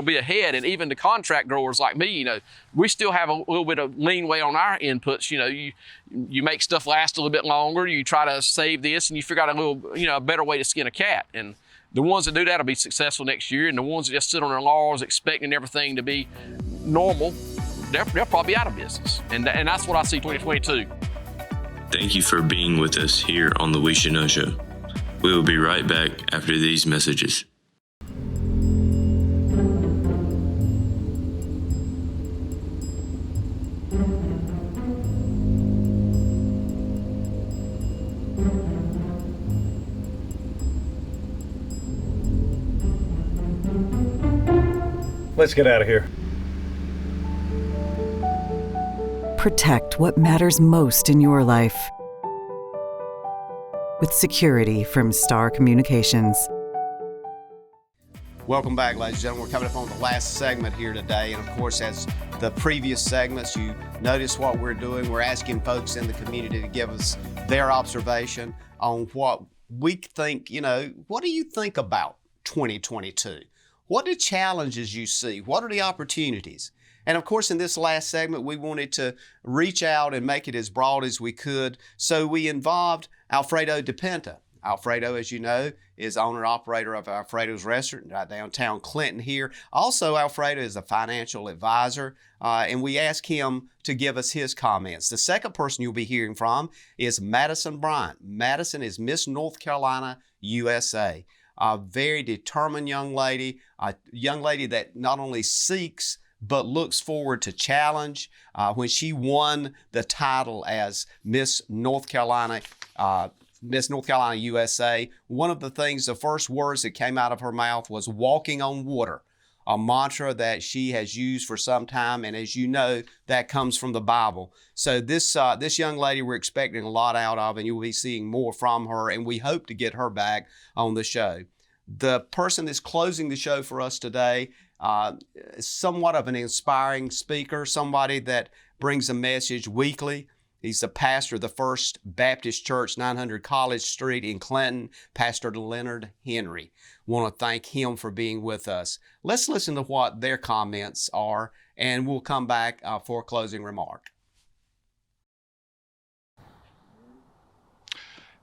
be ahead. And even the contract growers like me, we still have a little bit of leeway on our inputs. You make stuff last a little bit longer. You try to save this, and you figure out a better way to skin a cat. And the ones that do that will be successful next year. And the ones that just sit on their laurels expecting everything to be normal, they'll probably be out of business. And that's what I see 2022. Thank you for being with us here on the We Should Know Show. We will be right back after these messages. Let's get out of here. Protect what matters most in your life with security from Star Communications. Welcome back, ladies and gentlemen. We're coming up on the last segment here today. And of course, as the previous segments, you notice what we're doing. We're asking folks in the community to give us their observation on what we think, what do you think about 2022? What are the challenges you see? What are the opportunities? And of course, in this last segment, we wanted to reach out and make it as broad as we could. So we involved Alfredo DePinta. Alfredo, as you know, is owner-operator of Alfredo's Restaurant right downtown Clinton here. Also, Alfredo is a financial advisor, and we asked him to give us his comments. The second person you'll be hearing from is Madison Bryant. Madison is Miss North Carolina, USA. A very determined young lady, a young lady that not only seeks but looks forward to challenge. When she won the title as Miss North Carolina USA, one of the things, the first words that came out of her mouth was walking on water, a mantra that she has used for some time. And as you know, that comes from the Bible. So this young lady, we're expecting a lot out of, and you'll be seeing more from her, and we hope to get her back on the show. The person that's closing the show for us today, somewhat of an inspiring speaker, somebody that brings a message weekly, He's the pastor of the First Baptist Church, 900 College Street in Clinton, Pastor Leonard Henry. Want to thank him for being with us. Let's listen to what their comments are, and we'll come back for a closing remark.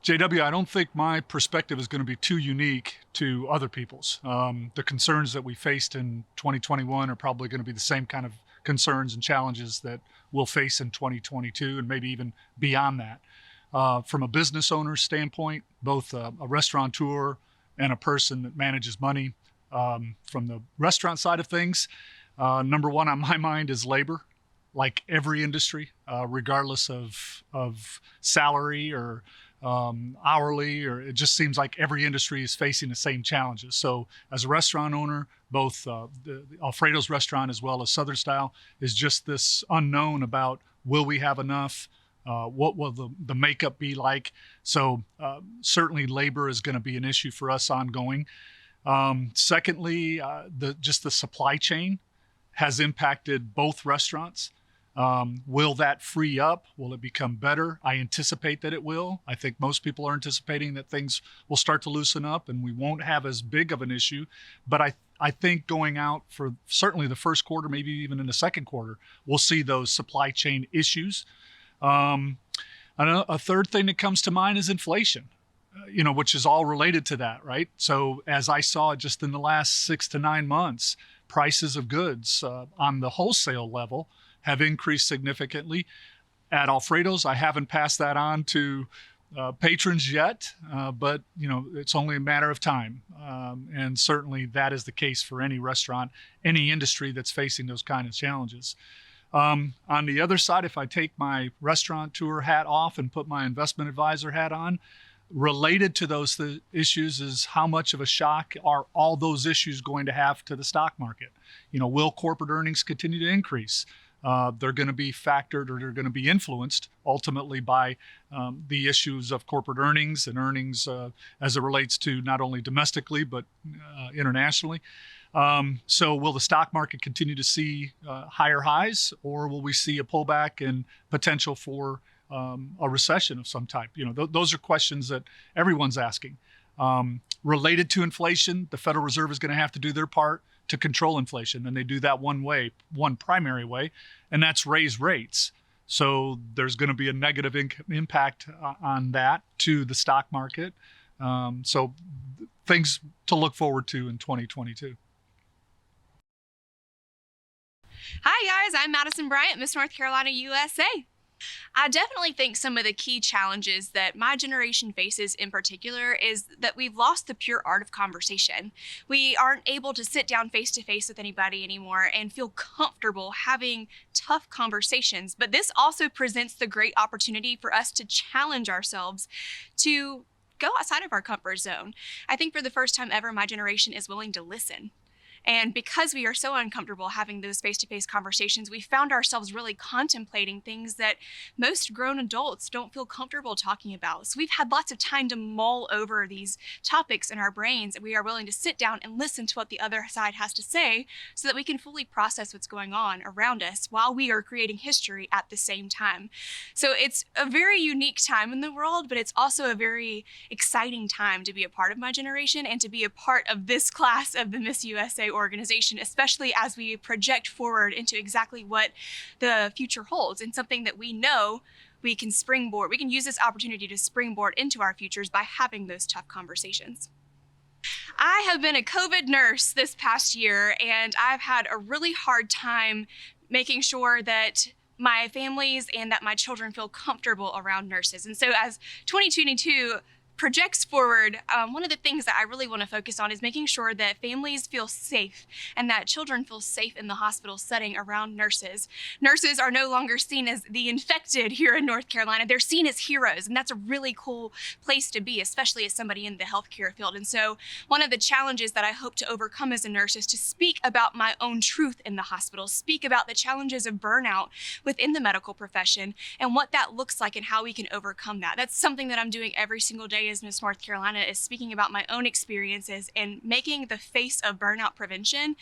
JW, I don't think my perspective is going to be too unique to other people's. The concerns that we faced in 2021 are probably going to be the same kind of concerns and challenges that we'll face in 2022 and maybe even beyond that. From a business owner's standpoint, both a restaurateur and a person that manages money, from the restaurant side of things, number one on my mind is labor. Like every industry, regardless of salary or hourly, or it just seems like every industry is facing the same challenges. So as a restaurant owner, both the Alfredo's restaurant as well as Southern Style is just this unknown about, will we have enough? What will the makeup be like? So certainly labor is going to be an issue for us ongoing. Secondly, the supply chain has impacted both restaurants. Will that free up? Will it become better? I anticipate that it will. I think most people are anticipating that things will start to loosen up and we won't have as big of an issue. But I think going out for certainly the first quarter, maybe even in the second quarter, we'll see those supply chain issues. A third thing that comes to mind is inflation, which is all related to that, right? So as I saw just in the last 6 to 9 months, prices of goods on the wholesale level have increased significantly. At Alfredo's, I haven't passed that on to patrons yet, but it's only a matter of time. And certainly that is the case for any restaurant, any industry that's facing those kind of challenges. On the other side, if I take my restaurateur hat off and put my investment advisor hat on, related to those issues is how much of a shock are all those issues going to have to the stock market? Will corporate earnings continue to increase? They're going to be factored, or they're going to be influenced ultimately by the issues of corporate earnings and earnings as it relates to not only domestically but internationally. So will the stock market continue to see higher highs, or will we see a pullback and potential for a recession of some type? Those are questions that everyone's asking. Related to inflation, the Federal Reserve is going to have to do their part to control inflation, and they do that one primary way, and that's raise rates. So there's going to be a negative impact on that to the stock market. So things to look forward to in 2022. Hi guys, I'm Madison Bryant, Miss North Carolina, USA. I definitely think some of the key challenges that my generation faces in particular is that we've lost the pure art of conversation. We aren't able to sit down face to face with anybody anymore and feel comfortable having tough conversations. But this also presents the great opportunity for us to challenge ourselves to go outside of our comfort zone. I think for the first time ever, my generation is willing to listen. And because we are so uncomfortable having those face-to-face conversations, we found ourselves really contemplating things that most grown adults don't feel comfortable talking about. So we've had lots of time to mull over these topics in our brains, and we are willing to sit down and listen to what the other side has to say so that we can fully process what's going on around us while we are creating history at the same time. So it's a very unique time in the world, but it's also a very exciting time to be a part of my generation and to be a part of this class of the Miss USA organization, especially as we project forward into exactly what the future holds, and something that we know we can springboard. We can use this opportunity to springboard into our futures by having those tough conversations. I have been a COVID nurse this past year, and I've had a really hard time making sure that my families and that my children feel comfortable around nurses. And so as 2022 projects forward, one of the things that I really want to focus on is making sure that families feel safe and that children feel safe in the hospital setting around nurses. Nurses are no longer seen as the infected here in North Carolina. They're seen as heroes, and that's a really cool place to be, especially as somebody in the healthcare field. And so one of the challenges that I hope to overcome as a nurse is to speak about my own truth in the hospital, speak about the challenges of burnout within the medical profession and what that looks like and how we can overcome that. That's something that I'm doing every single day as Miss North Carolina, is speaking about my own experiences and making the face of burnout prevention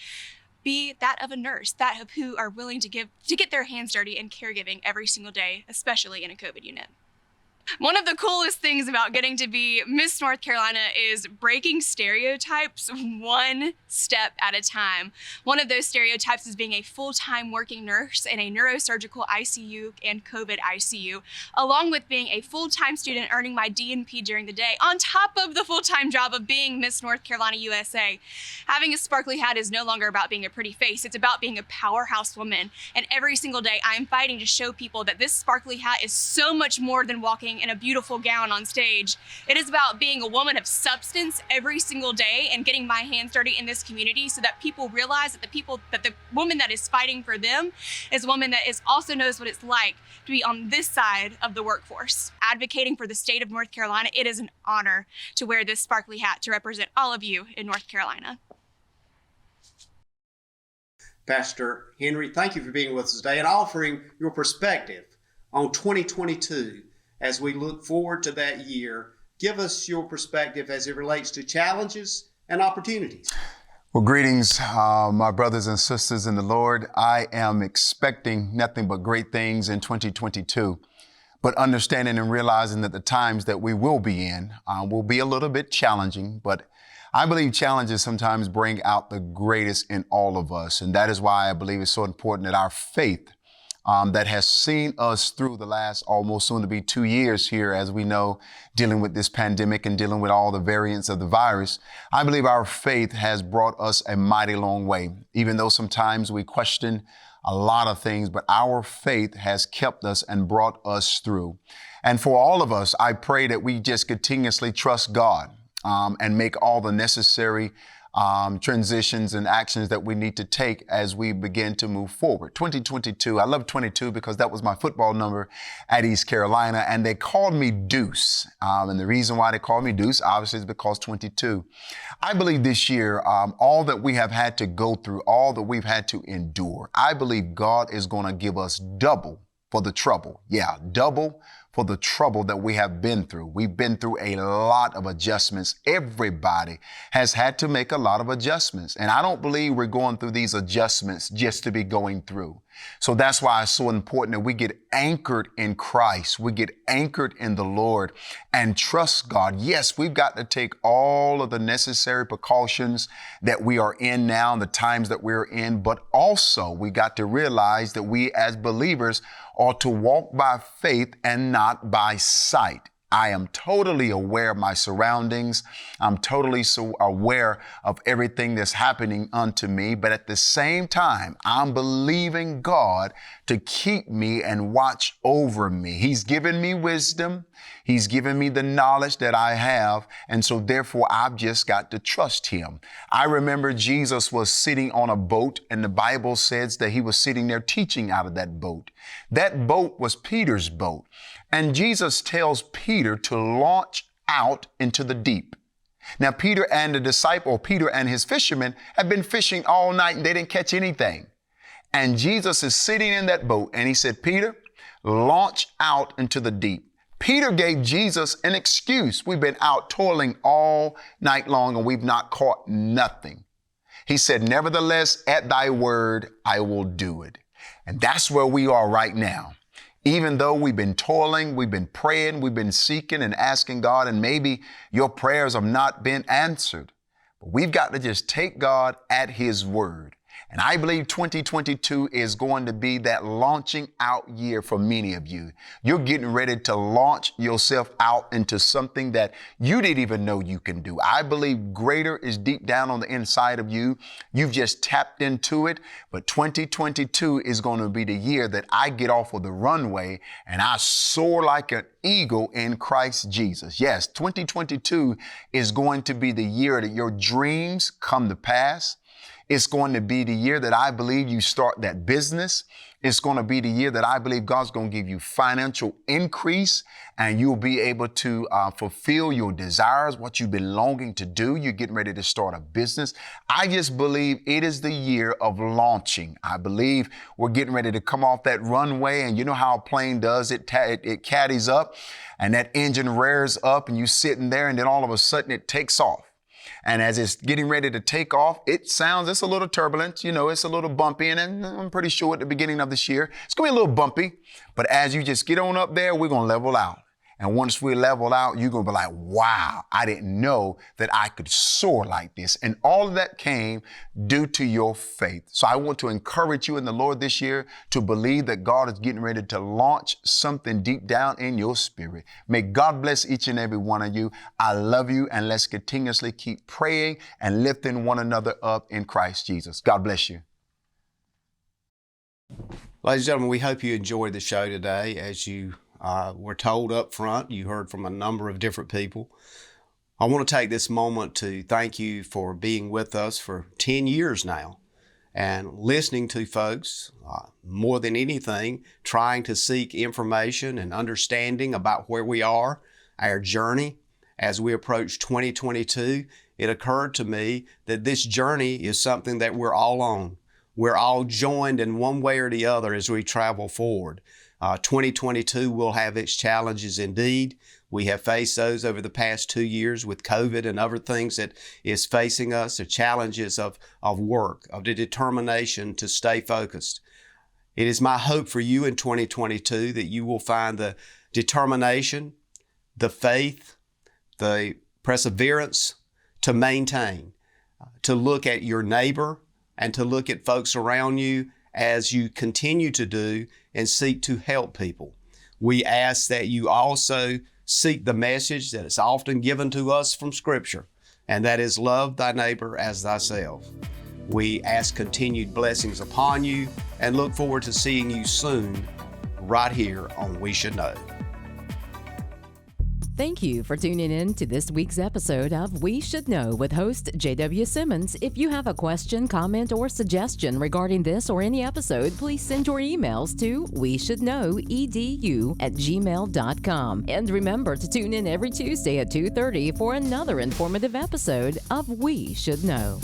be that of a nurse, that of who are willing to get their hands dirty in caregiving every single day, especially in a COVID unit. One of the coolest things about getting to be Miss North Carolina is breaking stereotypes one step at a time. One of those stereotypes is being a full-time working nurse in a neurosurgical ICU and COVID ICU, along with being a full-time student earning my DNP during the day, on top of the full-time job of being Miss North Carolina USA. Having a sparkly hat is no longer about being a pretty face, it's about being a powerhouse woman. And every single day I'm fighting to show people that this sparkly hat is so much more than walking in a beautiful gown on stage. It is about being a woman of substance every single day and getting my hands dirty in this community so that people realize that the woman that is fighting for them is a woman that also knows what it's like to be on this side of the workforce. Advocating for the state of North Carolina, it is an honor to wear this sparkly hat to represent all of you in North Carolina. Pastor Henry, thank you for being with us today and offering your perspective on 2022. As we look forward to that year, give us your perspective as it relates to challenges and opportunities. Well, greetings, my brothers and sisters in the Lord. I am expecting nothing but great things in 2022, but understanding and realizing that the times that we will be in will be a little bit challenging, but I believe challenges sometimes bring out the greatest in all of us. And that is why I believe it's so important that our faith that has seen us through the last almost soon to be 2 years here, as we know, dealing with this pandemic and dealing with all the variants of the virus. I believe our faith has brought us a mighty long way, even though sometimes we question a lot of things, but our faith has kept us and brought us through. And for all of us, I pray that we just continuously trust God and make all the necessary transitions and actions that we need to take as we begin to move forward. 2022, I love 22 because that was my football number at East Carolina, and they called me Deuce. And the reason why they called me Deuce, obviously, is because 22. I believe this year, all that we have had to go through, all that we've had to endure, I believe God is going to give us double for the trouble. Yeah, double for the trouble that we have been through. We've been through a lot of adjustments. Everybody has had to make a lot of adjustments. And I don't believe we're going through these adjustments just to be going through. So that's why it's so important that we get anchored in Christ. We get anchored in the Lord and trust God. Yes, we've got to take all of the necessary precautions that we are in now, the times that we're in, but also we got to realize that we as believers ought to walk by faith and not by sight. I am totally aware of my surroundings. I'm totally so aware of everything that's happening unto me. But at the same time, I'm believing God to keep me and watch over me. He's given me wisdom. He's given me the knowledge that I have. And so therefore, I've just got to trust him. I remember Jesus was sitting on a boat, and the Bible says that he was sitting there teaching out of that boat. That boat was Peter's boat. And Jesus tells Peter to launch out into the deep. Now, Peter and his fishermen have been fishing all night and they didn't catch anything. And Jesus is sitting in that boat and he said, Peter, launch out into the deep. Peter gave Jesus an excuse. We've been out toiling all night long and we've not caught nothing. He said, nevertheless, at thy word, I will do it. And that's where we are right now. Even though we've been toiling, we've been praying, we've been seeking and asking God, and maybe your prayers have not been answered. But we've got to just take God at his word. And I believe 2022 is going to be that launching out year for many of you. You're getting ready to launch yourself out into something that you didn't even know you can do. I believe greater is deep down on the inside of you. You've just tapped into it. But 2022 is going to be the year that I get off of the runway and I soar like an eagle in Christ Jesus. Yes, 2022 is going to be the year that your dreams come to pass. It's going to be the year that I believe you start that business. It's going to be the year that I believe God's going to give you financial increase and you'll be able to fulfill your desires, what you've been longing to do. You're getting ready to start a business. I just believe it is the year of launching. I believe we're getting ready to come off that runway, and you know how a plane does it. It caddies up and that engine rears up and you're sitting there and then all of a sudden it takes off. And as it's getting ready to take off, it's a little turbulent, it's a little bumpy. And I'm pretty sure at the beginning of this year, it's going to be a little bumpy. But as you just get on up there, we're going to level out. And once we level out, you're going to be like, wow, I didn't know that I could soar like this. And all of that came due to your faith. So I want to encourage you in the Lord this year to believe that God is getting ready to launch something deep down in your spirit. May God bless each and every one of you. I love you, and let's continuously keep praying and lifting one another up in Christ Jesus. God bless you. Ladies and gentlemen, we hope you enjoyed the show today. As you were told up front, you heard from a number of different people. I want to take this moment to thank you for being with us for 10 years now and listening to folks, more than anything, trying to seek information and understanding about where we are, our journey. As we approach 2022, it occurred to me that this journey is something that we're all on. We're all joined in one way or the other as we travel forward. 2022 will have its challenges indeed. We have faced those over the past 2 years with COVID and other things that is facing us, the challenges of work, of the determination to stay focused. It is my hope for you in 2022 that you will find the determination, the faith, the perseverance to maintain, to look at your neighbor and to look at folks around you as you continue to do and seek to help people. We ask that you also seek the message that is often given to us from Scripture, and that is love thy neighbor as thyself. We ask continued blessings upon you and look forward to seeing you soon right here on We Should Know. Thank you for tuning in to this week's episode of We Should Know with host J.W. Simmons. If you have a question, comment, or suggestion regarding this or any episode, please send your emails to weshouldknowedu@gmail.com. And remember to tune in every Tuesday at 2:30 for another informative episode of We Should Know.